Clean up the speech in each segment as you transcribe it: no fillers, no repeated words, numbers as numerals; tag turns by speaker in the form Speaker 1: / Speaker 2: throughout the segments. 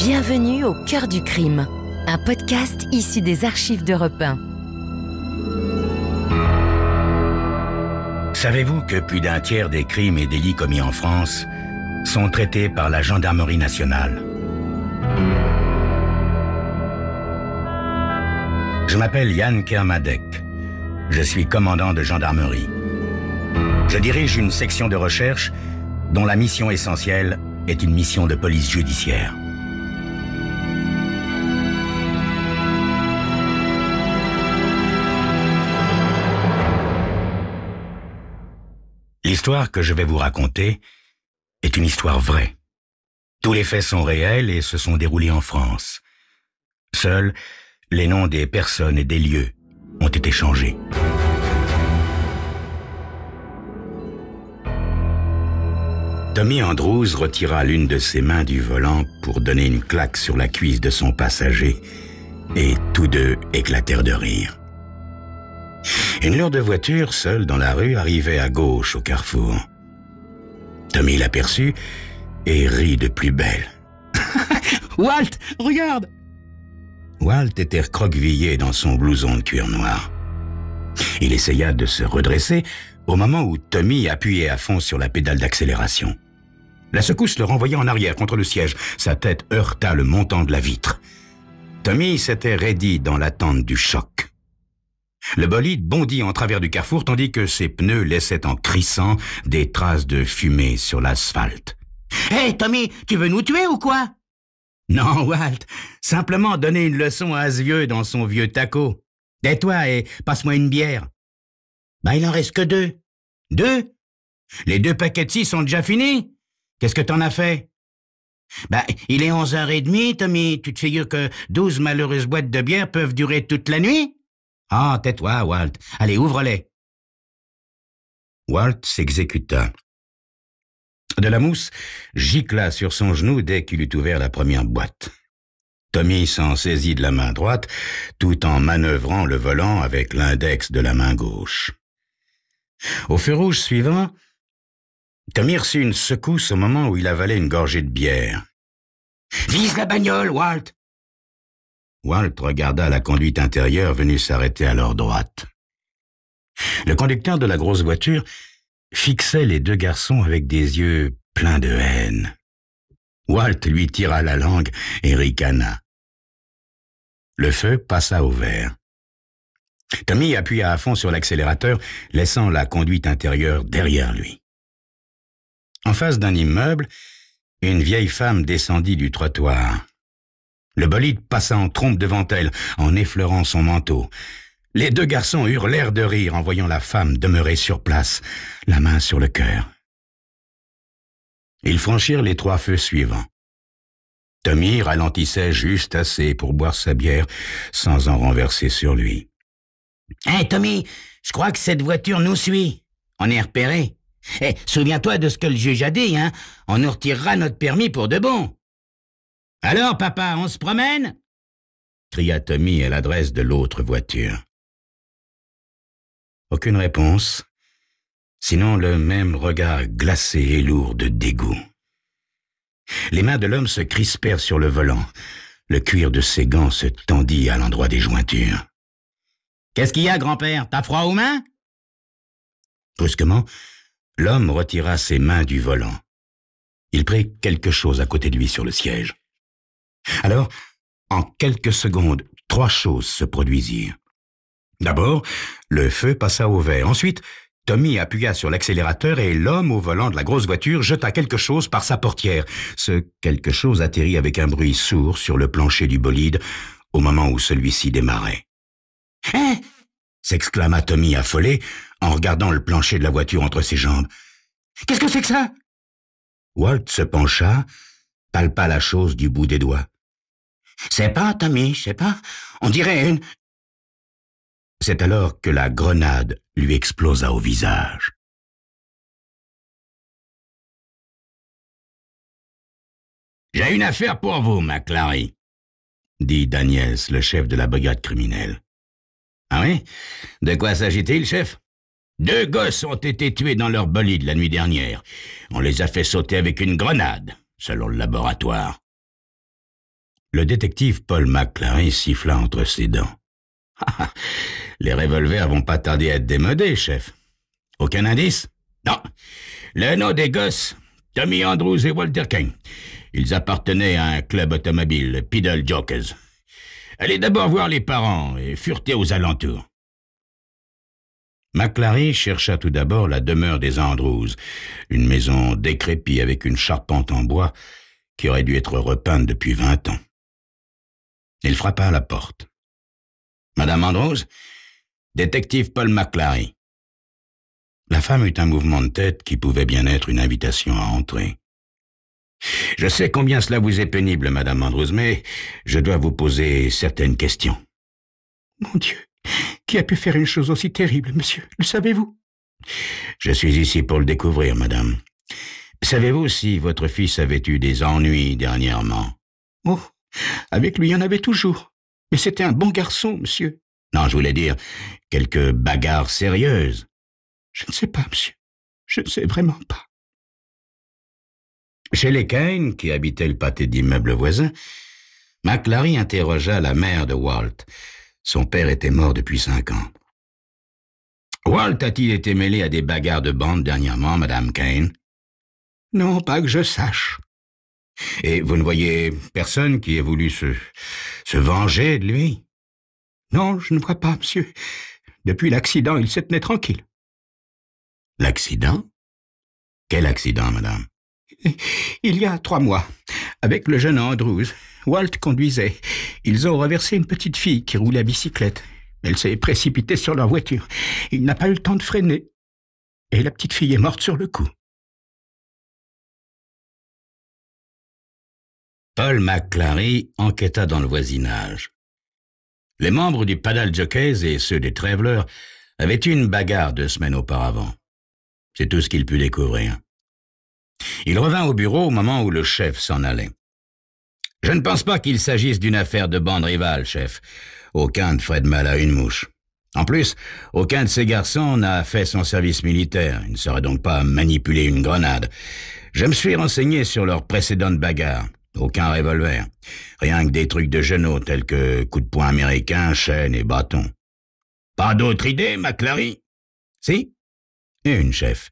Speaker 1: Bienvenue au cœur du crime, un podcast issu des archives d'Europe 1.
Speaker 2: Savez-vous que plus d'un tiers des crimes et délits commis en France sont traités par la gendarmerie nationale? Je m'appelle Yann Kermadec. Je suis commandant de gendarmerie. Je dirige une section de recherche dont la mission essentielle est une mission de police judiciaire. L'histoire que je vais vous raconter est une histoire vraie. Tous les faits sont réels et se sont déroulés en France. Seuls les noms des personnes et des lieux ont été changés. Tommy Andrews retira l'une de ses mains du volant pour donner une claque sur la cuisse de son passager et tous deux éclatèrent de rire. Une lourde voiture, seule dans la rue, arrivait à gauche au carrefour. Tommy l'aperçut et rit de plus belle. « Walt, regarde !» Walt était recroquevillé dans son blouson de cuir noir. Il essaya de se redresser au moment où Tommy appuyait à fond sur la pédale d'accélération. La secousse le renvoya en arrière contre le siège. Sa tête heurta le montant de la vitre. Tommy s'était raidi dans l'attente du choc. Le bolide bondit en travers du carrefour tandis que ses pneus laissaient en crissant des traces de fumée sur l'asphalte. « Hey, Tommy, tu veux nous tuer ou quoi ?»« Non, Walt, simplement donner une leçon à ce vieux dans son vieux taco. Tais-toi et passe-moi une bière. »« Il en reste que deux. »« Deux ? Les 2 paquets de 6 sont déjà finis. Qu'est-ce que t'en as fait ?»« Il est 11h30, Tommy. Tu te figures que 12 malheureuses boîtes de bière peuvent durer toute la nuit ? » « Ah, tais-toi, Walt. Allez, ouvre-les. » Walt s'exécuta. De la mousse gicla sur son genou dès qu'il eut ouvert la première boîte. Tommy s'en saisit de la main droite, tout en manœuvrant le volant avec l'index de la main gauche. Au feu rouge suivant, Tommy reçut une secousse au moment où il avalait une gorgée de bière. « Vise la bagnole, Walt !» Walt regarda la conduite intérieure venue s'arrêter à leur droite. Le conducteur de la grosse voiture fixait les 2 garçons avec des yeux pleins de haine. Walt lui tira la langue et ricana. Le feu passa au vert. Tommy appuya à fond sur l'accélérateur, laissant la conduite intérieure derrière lui. En face d'un immeuble, une vieille femme descendit du trottoir. Le bolide passa en trompe devant elle, en effleurant son manteau. Les 2 garçons hurlèrent de rire en voyant la femme demeurer sur place, la main sur le cœur. Ils franchirent les 3 feux suivants. Tommy ralentissait juste assez pour boire sa bière sans en renverser sur lui. « Hey, Tommy, je crois que cette voiture nous suit. On est repéré. Souviens-toi de ce que le juge a dit, hein? On nous retirera notre permis pour de bon. » « Alors, papa, on se promène ?» cria Tommy à l'adresse de l'autre voiture. Aucune réponse, sinon le même regard glacé et lourd de dégoût. Les mains de l'homme se crispèrent sur le volant. Le cuir de ses gants se tendit à l'endroit des jointures. « Qu'est-ce qu'il y a, grand-père? T'as froid aux mains ?» Brusquement, l'homme retira ses mains du volant. Il prit quelque chose à côté de lui sur le siège. Alors, en quelques secondes, 3 choses se produisirent. D'abord, le feu passa au vert. Ensuite, Tommy appuya sur l'accélérateur et l'homme au volant de la grosse voiture jeta quelque chose par sa portière. Ce quelque chose atterrit avec un bruit sourd sur le plancher du bolide au moment où celui-ci démarrait. « Hein !» s'exclama Tommy affolé en regardant le plancher de la voiture entre ses jambes. « Qu'est-ce que c'est que ça ?» Walt se pencha, palpa la chose du bout des doigts. « C'est pas, Tommy, je sais pas. On dirait une... » C'est alors que la grenade lui explosa au visage. « J'ai une affaire pour vous, McClary, » dit Daniels, le chef de la brigade criminelle. « Ah oui? De quoi s'agit-il, chef? » 2 gosses ont été tués dans leur bolide la nuit dernière. On les a fait sauter avec une grenade, selon le laboratoire. Le détective Paul McClary siffla entre ses dents. Les revolvers vont pas tarder à être démodés, chef. Aucun indice? Non. Le nom des gosses, Tommy Andrews et Walter Kane. Ils appartenaient à un club automobile, le Peddle Jokers. Allez d'abord voir les parents et fureter aux alentours. McClary chercha tout d'abord la demeure des Andrews, une maison décrépite avec une charpente en bois qui aurait dû être repeinte depuis 20 ans. Il frappa à la porte. « Madame Andrews, détective Paul McClary. » La femme eut un mouvement de tête qui pouvait bien être une invitation à entrer. « Je sais combien cela vous est pénible, Madame Andrews, mais je dois vous poser certaines questions. »«
Speaker 3: Mon Dieu, qui a pu faire une chose aussi terrible, monsieur? Le savez-vous? » ?»«
Speaker 2: Je suis ici pour le découvrir, madame. Savez-vous si votre fils avait eu des ennuis dernièrement? »«
Speaker 3: Oh, avec lui, il y en avait toujours. Mais c'était un bon garçon, monsieur. »«
Speaker 2: Non, je voulais dire, quelques bagarres sérieuses. »«
Speaker 3: Je ne sais pas, monsieur. Je ne sais vraiment pas. »
Speaker 2: Chez les Kane, qui habitaient le pâté d'immeubles voisins, McClary interrogea la mère de Walt. Son père était mort depuis 5 ans. « Walt a-t-il été mêlé à des bagarres de bande dernièrement, Madame Kane? »«
Speaker 3: Non, pas que je sache. »«
Speaker 2: Et vous ne voyez personne qui ait voulu se venger de lui? »«
Speaker 3: Non, je ne vois pas, monsieur. Depuis l'accident, il se tenait tranquille. »«
Speaker 2: L'accident? Quel accident, madame? »
Speaker 3: Il y a 3 mois, avec le jeune Andrews, Walt conduisait. Ils ont renversé une petite fille qui roulait à bicyclette. Elle s'est précipitée sur leur voiture. Il n'a pas eu le temps de freiner. Et la petite fille est morte sur le coup.
Speaker 2: Paul McClary enquêta dans le voisinage. Les membres du Peddle Jokers et ceux des Travelers avaient eu une bagarre 2 semaines auparavant. C'est tout ce qu'il put découvrir. Il revint au bureau au moment où le chef s'en allait. « Je ne pense pas qu'il s'agisse d'une affaire de bande rivale, chef. Aucun ne ferait de mal à une mouche. En plus, aucun de ces garçons n'a fait son service militaire. Il ne saurait donc pas manipuler une grenade. Je me suis renseigné sur leurs précédentes bagarres. Aucun revolver. Rien que des trucs de genoux tels que coups de poing américains, chaînes et bâtons. Pas d'autre idée, McClary? Si? Une, chef.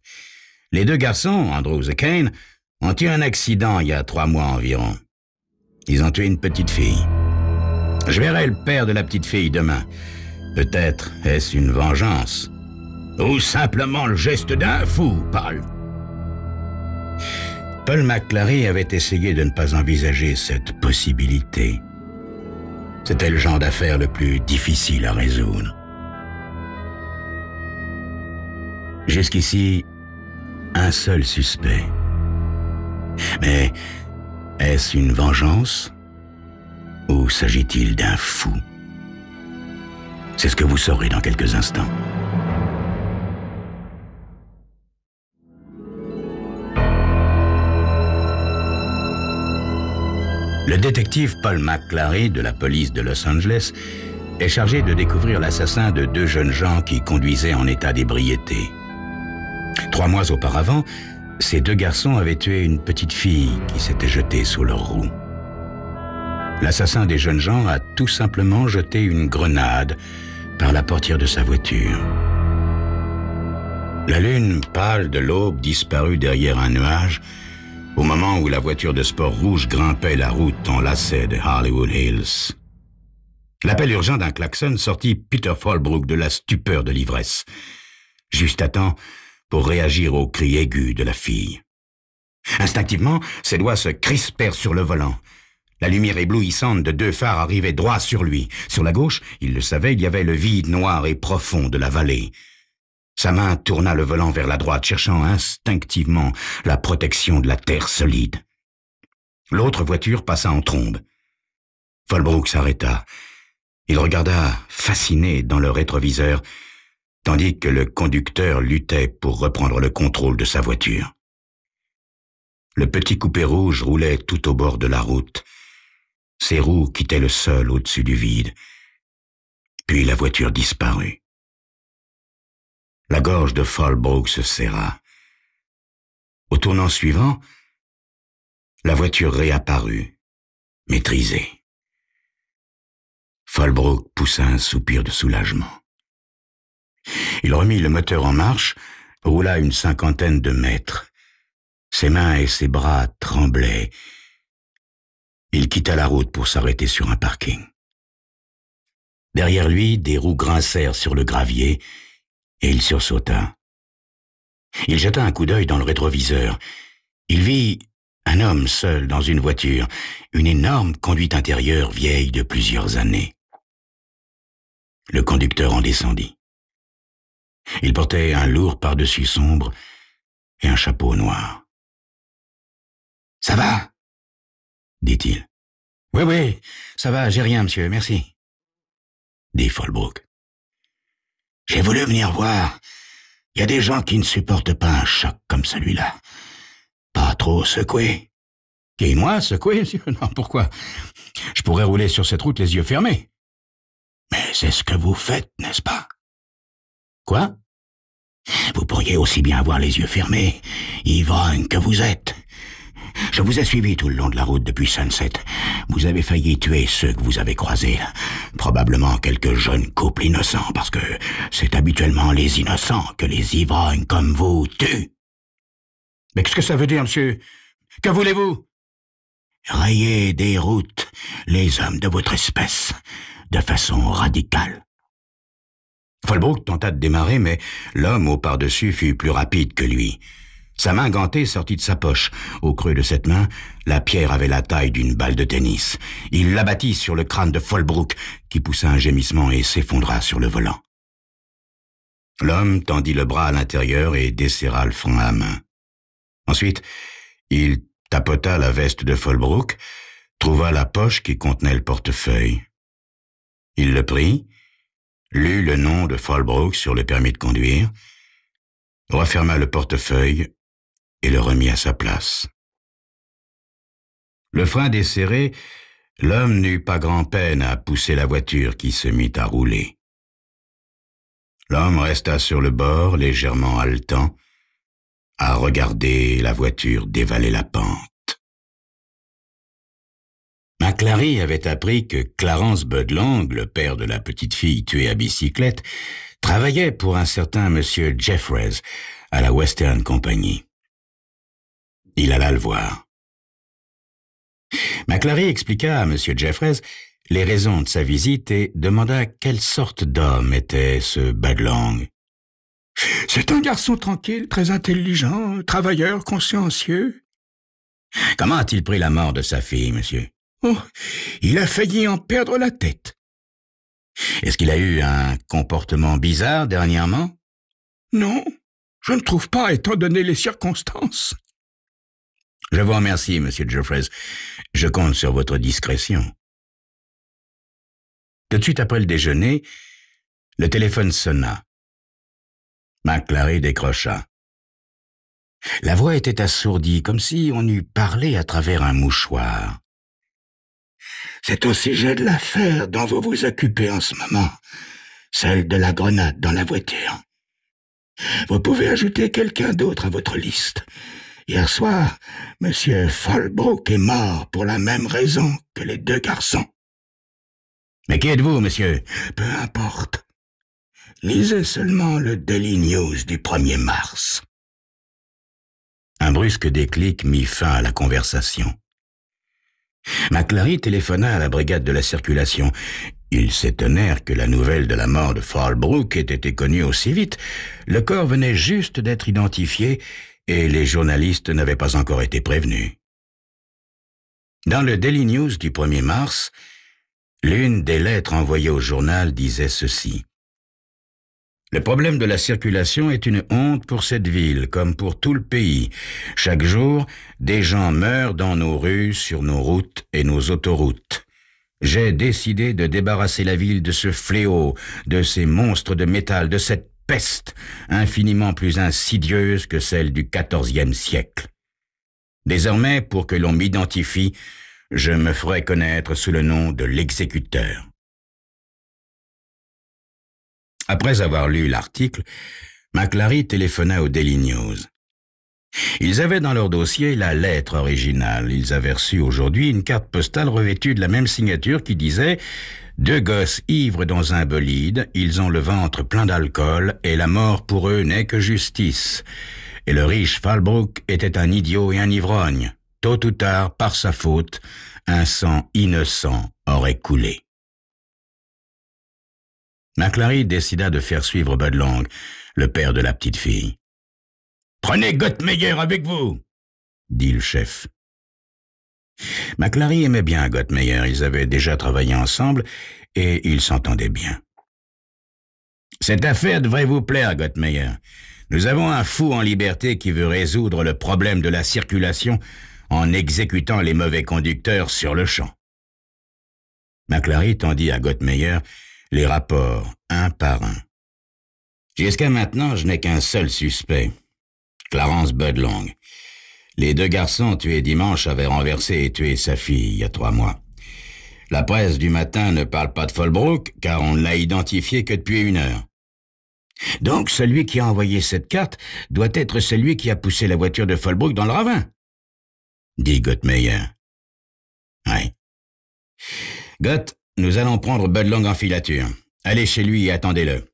Speaker 2: Les 2 garçons, Andrews et Kane, ont eu un accident il y a 3 mois environ. Ils ont tué une petite fille. Je verrai le père de la petite fille demain. Peut-être est-ce une vengeance. Ou simplement le geste d'un fou, Paul. Paul McClary avait essayé de ne pas envisager cette possibilité. C'était le genre d'affaire le plus difficile à résoudre. Jusqu'ici, un seul suspect. Mais est-ce une vengeance ou s'agit-il d'un fou? C'est ce que vous saurez dans quelques instants. Le détective Paul McClary de la police de Los Angeles est chargé de découvrir l'assassin de 2 jeunes gens qui conduisaient en état d'ébriété. 3 mois auparavant, ces 2 garçons avaient tué une petite fille qui s'était jetée sous leur roue. L'assassin des jeunes gens a tout simplement jeté une grenade par la portière de sa voiture. La lune pâle de l'aube disparut derrière un nuage au moment où la voiture de sport rouge grimpait la route en lacet de Hollywood Hills. L'appel urgent d'un klaxon sortit Peter Fallbrook de la stupeur de l'ivresse, juste à temps pour réagir au cri aigu de la fille. Instinctivement, ses doigts se crispèrent sur le volant. La lumière éblouissante de 2 phares arrivait droit sur lui. Sur la gauche, il le savait, il y avait le vide noir et profond de la vallée. Sa main tourna le volant vers la droite, cherchant instinctivement la protection de la terre solide. L'autre voiture passa en trombe. Fallbrook s'arrêta. Il regarda, fasciné, dans le rétroviseur, tandis que le conducteur luttait pour reprendre le contrôle de sa voiture. Le petit coupé rouge roulait tout au bord de la route. Ses roues quittaient le sol au-dessus du vide. Puis la voiture disparut. La gorge de Fallbrook se serra. Au tournant suivant, la voiture réapparut, maîtrisée. Fallbrook poussa un soupir de soulagement. Il remit le moteur en marche, roula une 50aine de mètres. Ses mains et ses bras tremblaient. Il quitta la route pour s'arrêter sur un parking. Derrière lui, des roues grincèrent sur le gravier et il sursauta. Il jeta un coup d'œil dans le rétroviseur. Il vit un homme seul dans une voiture, une énorme conduite intérieure vieille de plusieurs années. Le conducteur en descendit. Il portait un lourd pardessus sombre et un chapeau noir. « Ça va ?» dit-il. « Oui, ça va, j'ai rien, monsieur, merci. » dit Fallbrook. « J'ai voulu venir voir. Il y a des gens qui ne supportent pas un choc comme celui-là. Pas trop secoué. »« Qui, moi, secoué, monsieur? Non, pourquoi? Je pourrais rouler sur cette route les yeux fermés. »« Mais c'est ce que vous faites, n'est-ce pas? » ?»« Quoi? » ?»« Vous pourriez aussi bien avoir les yeux fermés, ivrogne que vous êtes. Je vous ai suivi tout le long de la route depuis Sunset. Vous avez failli tuer ceux que vous avez croisés. Probablement quelques jeunes couples innocents, parce que c'est habituellement les innocents que les ivrognes comme vous tuent. »« Mais qu'est-ce que ça veut dire, monsieur? Que voulez-vous? » »« Rayer des routes les hommes de votre espèce, de façon radicale. » Fallbrook tenta de démarrer, mais l'homme au par-dessus fut plus rapide que lui. Sa main gantée sortit de sa poche. Au creux de cette main, la pierre avait la taille d'une balle de tennis. Il l'abattit sur le crâne de Fallbrook, qui poussa un gémissement et s'effondra sur le volant. L'homme tendit le bras à l'intérieur et desserra le frein à main. Ensuite, il tapota la veste de Fallbrook, trouva la poche qui contenait le portefeuille. Il le prit, lut le nom de Fallbrook sur le permis de conduire, referma le portefeuille et le remit à sa place. Le frein desserré, l'homme n'eut pas grand-peine à pousser la voiture qui se mit à rouler. L'homme resta sur le bord, légèrement haletant, à regarder la voiture dévaler la pente. McClary avait appris que Clarence Budlong, le père de la petite fille tuée à bicyclette, travaillait pour un certain monsieur Jeffreys à la Western Company. Il alla le voir. McClary expliqua à monsieur Jeffreys les raisons de sa visite et demanda quelle sorte d'homme était ce Budlong.
Speaker 3: « C'est un garçon tranquille, très intelligent, travailleur, consciencieux. »«
Speaker 2: Comment a-t-il pris la mort de sa fille, monsieur? »«
Speaker 3: Oh, il a failli en perdre la tête. »«
Speaker 2: Est-ce qu'il a eu un comportement bizarre dernièrement? »«
Speaker 3: Non, je ne trouve pas, étant donné les circonstances. »«
Speaker 2: Je vous remercie, monsieur Jeffreys. Je compte sur votre discrétion. » Tout de suite après le déjeuner, le téléphone sonna. McClary décrocha. La voix était assourdie, comme si on eût parlé à travers un mouchoir. « C'est au sujet de l'affaire dont vous vous occupez en ce moment, celle de la grenade dans la voiture. Vous pouvez ajouter quelqu'un d'autre à votre liste. Hier soir, M. Fallbrook est mort pour la même raison que les deux garçons. »« Mais qui êtes-vous, monsieur? »« Peu importe. Lisez seulement le Daily News du 1er mars. » Un brusque déclic mit fin à la conversation. McClary téléphona à la brigade de la circulation. Ils s'étonnèrent que la nouvelle de la mort de Fallbrook ait été connue aussi vite. Le corps venait juste d'être identifié et les journalistes n'avaient pas encore été prévenus. Dans le Daily News du 1er mars, l'une des lettres envoyées au journal disait ceci. « Le problème de la circulation est une honte pour cette ville, comme pour tout le pays. Chaque jour, des gens meurent dans nos rues, sur nos routes et nos autoroutes. J'ai décidé de débarrasser la ville de ce fléau, de ces monstres de métal, de cette peste infiniment plus insidieuse que celle du XIVe siècle. Désormais, pour que l'on m'identifie, je me ferai connaître sous le nom de l'exécuteur. » Après avoir lu l'article, McClary téléphona au Daily News. Ils avaient dans leur dossier la lettre originale. Ils avaient reçu aujourd'hui une carte postale revêtue de la même signature qui disait « Deux gosses ivres dans un bolide, ils ont le ventre plein d'alcool et la mort pour eux n'est que justice. Et le riche Falbrook était un idiot et un ivrogne. Tôt ou tard, par sa faute, un sang innocent aurait coulé. » McClary décida de faire suivre Bud Long, le père de la petite fille. « Prenez Gottmeyer avec vous !» dit le chef. McClary aimait bien Gottmeyer, ils avaient déjà travaillé ensemble et ils s'entendaient bien. « Cette affaire devrait vous plaire, Gottmeyer. Nous avons un fou en liberté qui veut résoudre le problème de la circulation en exécutant les mauvais conducteurs sur le champ. » McClary tendit à Gottmeyer les rapports, un par un. « Jusqu'à maintenant, je n'ai qu'un seul suspect. Clarence Bud Long. Les deux garçons tués dimanche avaient renversé et tué sa fille il y a 3 mois. La presse du matin ne parle pas de Falbrook, car on ne l'a identifié que depuis 1 heure. Donc celui qui a envoyé cette carte doit être celui qui a poussé la voiture de Falbrook dans le ravin, dit Gottmeyer. Oui. Gott, nous allons prendre Bud Long en filature. Allez chez lui et attendez-le.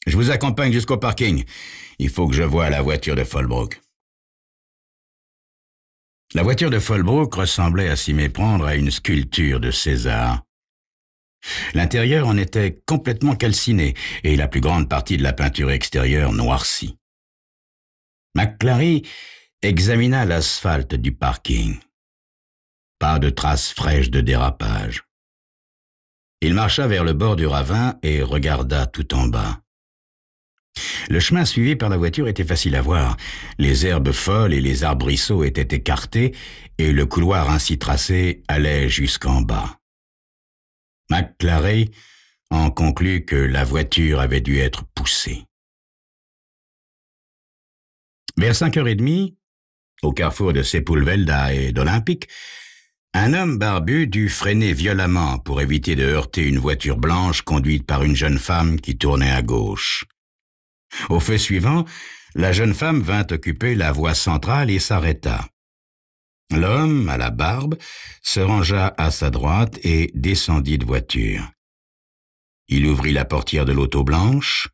Speaker 2: Je vous accompagne jusqu'au parking. Il faut que je voie la voiture de Falbrook. La voiture de Falbrook ressemblait à s'y méprendre à une sculpture de César. L'intérieur en était complètement calciné et la plus grande partie de la peinture extérieure noircie. McClary examina l'asphalte du parking. Pas de traces fraîches de dérapage. Il marcha vers le bord du ravin et regarda tout en bas. Le chemin suivi par la voiture était facile à voir. Les herbes folles et les arbrisseaux étaient écartés et le couloir ainsi tracé allait jusqu'en bas. McClary en conclut que la voiture avait dû être poussée. Vers 5h30, au carrefour de Sepulveda et d'Olympique, un homme barbu dut freiner violemment pour éviter de heurter une voiture blanche conduite par une jeune femme qui tournait à gauche. Au feu suivant, la jeune femme vint occuper la voie centrale et s'arrêta. L'homme, à la barbe, se rangea à sa droite et descendit de voiture. Il ouvrit la portière de l'auto blanche,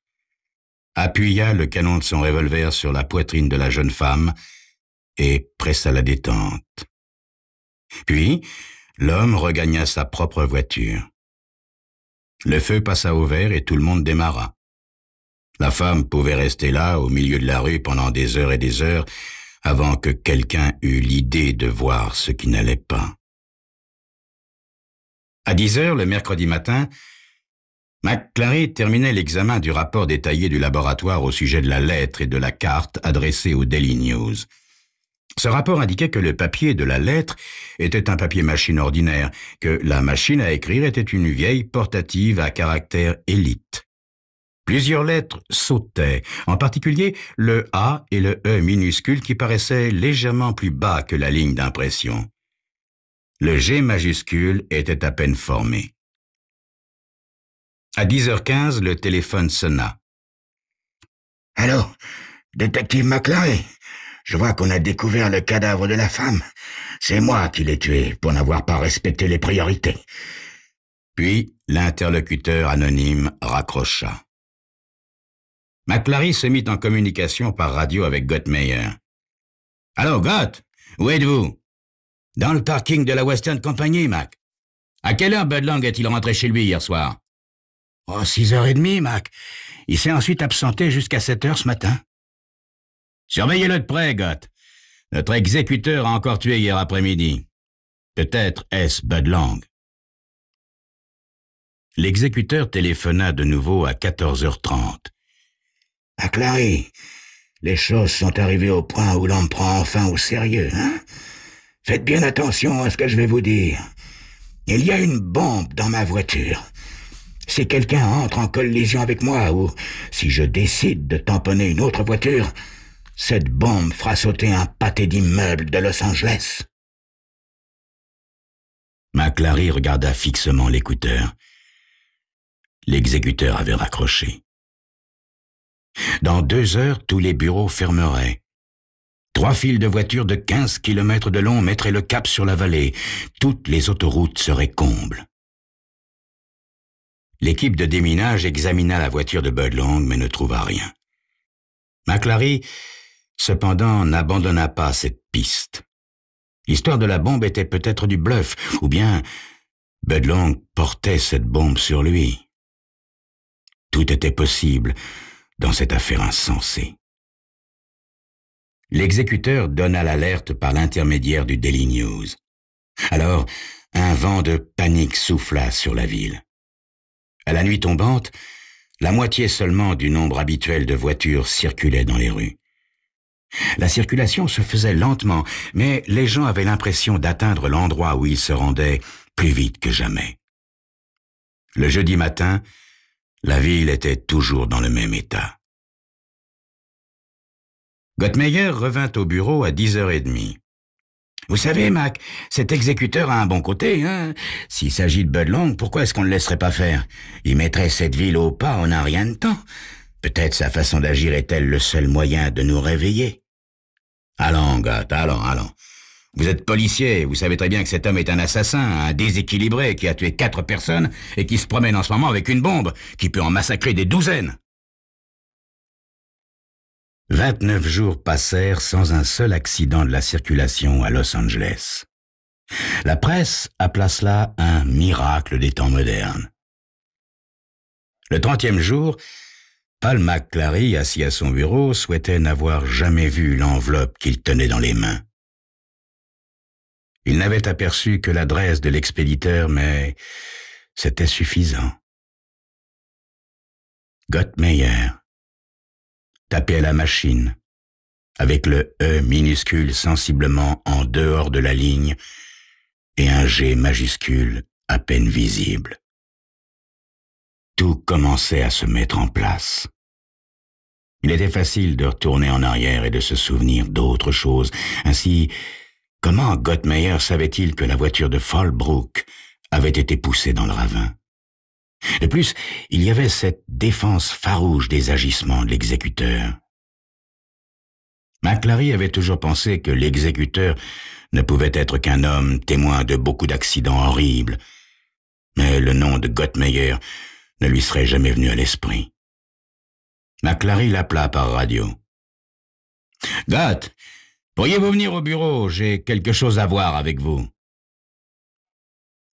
Speaker 2: appuya le canon de son revolver sur la poitrine de la jeune femme et pressa la détente. Puis, l'homme regagna sa propre voiture. Le feu passa au vert et tout le monde démarra. La femme pouvait rester là, au milieu de la rue, pendant des heures et des heures, avant que quelqu'un eût l'idée de voir ce qui n'allait pas. À 10h, le mercredi matin, McClary terminait l'examen du rapport détaillé du laboratoire au sujet de la lettre et de la carte adressée au Daily News. Ce rapport indiquait que le papier de la lettre était un papier machine ordinaire, que la machine à écrire était une vieille portative à caractère élite. Plusieurs lettres sautaient, en particulier le A et le E minuscules qui paraissaient légèrement plus bas que la ligne d'impression. Le G majuscule était à peine formé. À 10h15, le téléphone sonna.
Speaker 4: « Allô, détective McClary, je vois qu'on a découvert le cadavre de la femme. C'est moi qui l'ai tué pour n'avoir pas respecté les priorités. »
Speaker 2: Puis, l'interlocuteur anonyme raccrocha. McClary se mit en communication par radio avec Gottmeyer. « Allô, Gott, où êtes-vous? »« Dans le parking de la Western Company, Mac. À quelle heure Bud Long est-il rentré chez lui hier soir? »«
Speaker 3: Oh, 6h30, Mac. Il s'est ensuite absenté jusqu'à 7h ce matin. »«
Speaker 2: Surveillez-le de près, Gott. Notre exécuteur a encore tué hier après-midi. Peut-être est-ce Bud Long. » L'exécuteur téléphona de nouveau à 14h30.
Speaker 4: « McClary, les choses sont arrivées au point où l'on me prend enfin au sérieux, hein? Faites bien attention à ce que je vais vous dire. Il y a une bombe dans ma voiture. Si quelqu'un entre en collision avec moi ou si je décide de tamponner une autre voiture, cette bombe fera sauter un pâté d'immeubles de Los Angeles. »
Speaker 2: McClary regarda fixement l'écouteur. L'exécuteur avait raccroché. Dans 2 heures, tous les bureaux fermeraient. 3 files de voitures de 15 km de long mettraient le cap sur la vallée. Toutes les autoroutes seraient combles. L'équipe de déminage examina la voiture de Bud Long, mais ne trouva rien. McClary, cependant, n'abandonna pas cette piste. L'histoire de la bombe était peut-être du bluff, ou bien Bud Long portait cette bombe sur lui. Tout était possible dans cette affaire insensée. L'exécuteur donna l'alerte par l'intermédiaire du Daily News. Alors, un vent de panique souffla sur la ville. À la nuit tombante, la moitié seulement du nombre habituel de voitures circulait dans les rues. La circulation se faisait lentement, mais les gens avaient l'impression d'atteindre l'endroit où ils se rendaient plus vite que jamais. Le jeudi matin, la ville était toujours dans le même état. Gottmeyer revint au bureau à 10h30. « Vous savez, Mac, cet exécuteur a un bon côté, hein? S'il s'agit de Bud Long, pourquoi est-ce qu'on ne le laisserait pas faire? Il mettrait cette ville au pas en un rien de temps. Peut-être sa façon d'agir est-elle le seul moyen de nous réveiller. » « Allons, Gott, allons. Vous êtes policier, vous savez très bien que cet homme est un assassin, un déséquilibré qui a tué 4 personnes et qui se promène en ce moment avec une bombe qui peut en massacrer des douzaines. » 29 jours passèrent sans un seul accident de la circulation à Los Angeles. La presse appela cela un miracle des temps modernes. Le 30e jour, Paul McClary, assis à son bureau, souhaitait n'avoir jamais vu l'enveloppe qu'il tenait dans les mains. Il n'avait aperçu que l'adresse de l'expéditeur, mais c'était suffisant. Gottmeyer, tapé à la machine, avec le E minuscule sensiblement en dehors de la ligne et un G majuscule à peine visible. Tout commençait à se mettre en place. Il était facile de retourner en arrière et de se souvenir d'autres choses. Ainsi, comment Gottmeyer savait-il que la voiture de Fallbrook avait été poussée dans le ravin? De plus, il y avait cette défense farouche des agissements de l'exécuteur. McClary avait toujours pensé que l'exécuteur ne pouvait être qu'un homme témoin de beaucoup d'accidents horribles, mais le nom de Gottmeyer ne lui serait jamais venu à l'esprit. McClary l'appela par radio. « Gott, pourriez-vous venir au bureau? J'ai quelque chose à voir avec vous. »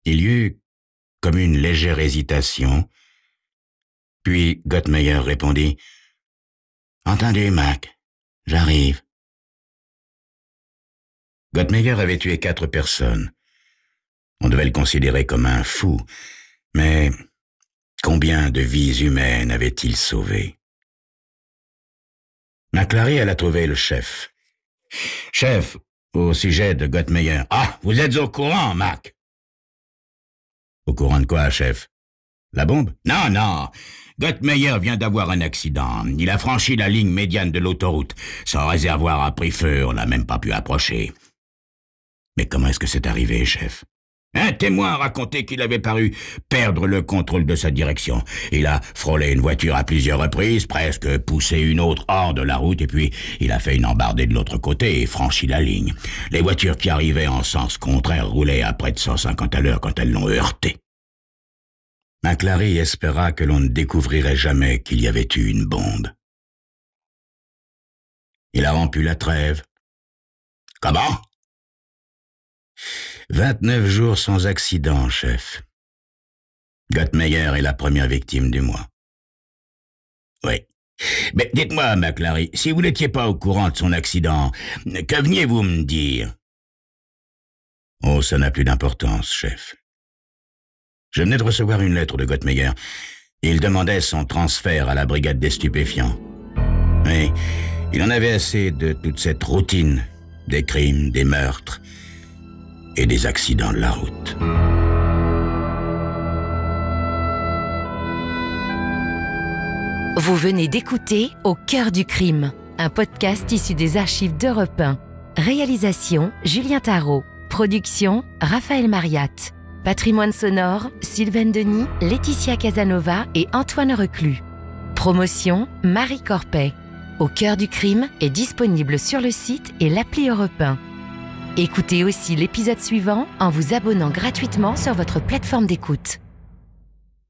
Speaker 2: Il y eut comme une légère hésitation, puis Gottmeyer répondit « Entendu, Mac, j'arrive. » Gottmeyer avait tué 4 personnes. On devait le considérer comme un fou, mais combien de vies humaines avait-il sauvées? McClary alla trouver le chef. « Chef, au sujet de Gottmeyer. »« Ah, vous êtes au courant, Mac !»« Au courant de quoi, chef? La bombe? »« Non. Gottmeyer vient d'avoir un accident. Il a franchi la ligne médiane de l'autoroute. Son réservoir a pris feu, on n'a même pas pu approcher. »« Mais comment est-ce que c'est arrivé, chef? » Un témoin a raconté qu'il avait paru perdre le contrôle de sa direction. Il a frôlé une voiture à plusieurs reprises, presque poussé une autre hors de la route, et puis il a fait une embardée de l'autre côté et franchi la ligne. Les voitures qui arrivaient en sens contraire roulaient à près de 150 à l'heure quand elles l'ont heurté. McClary espéra que l'on ne découvrirait jamais qu'il y avait eu une bombe. Il a rompu la trêve. Comment? 29 jours sans accident, chef. Gottmeyer est la première victime du mois. Oui. Mais dites-moi, McClary, si vous n'étiez pas au courant de son accident, que veniez-vous me dire? Oh, ça n'a plus d'importance, chef. Je venais de recevoir une lettre de Gottmeyer. Il demandait son transfert à la brigade des stupéfiants. Mais il en avait assez de toute cette routine, des crimes, des meurtres et des accidents de la route.
Speaker 1: Vous venez d'écouter Au cœur du crime, un podcast issu des archives d'Europe 1. Réalisation Julien Tarot. Production Raphaël Mariat. Patrimoine sonore Sylvaine Denis, Laetitia Casanova et Antoine Reclus. Promotion Marie Corpet. Au cœur du crime est disponible sur le site et l'appli Europe 1. Écoutez aussi l'épisode suivant en vous abonnant gratuitement sur votre plateforme d'écoute.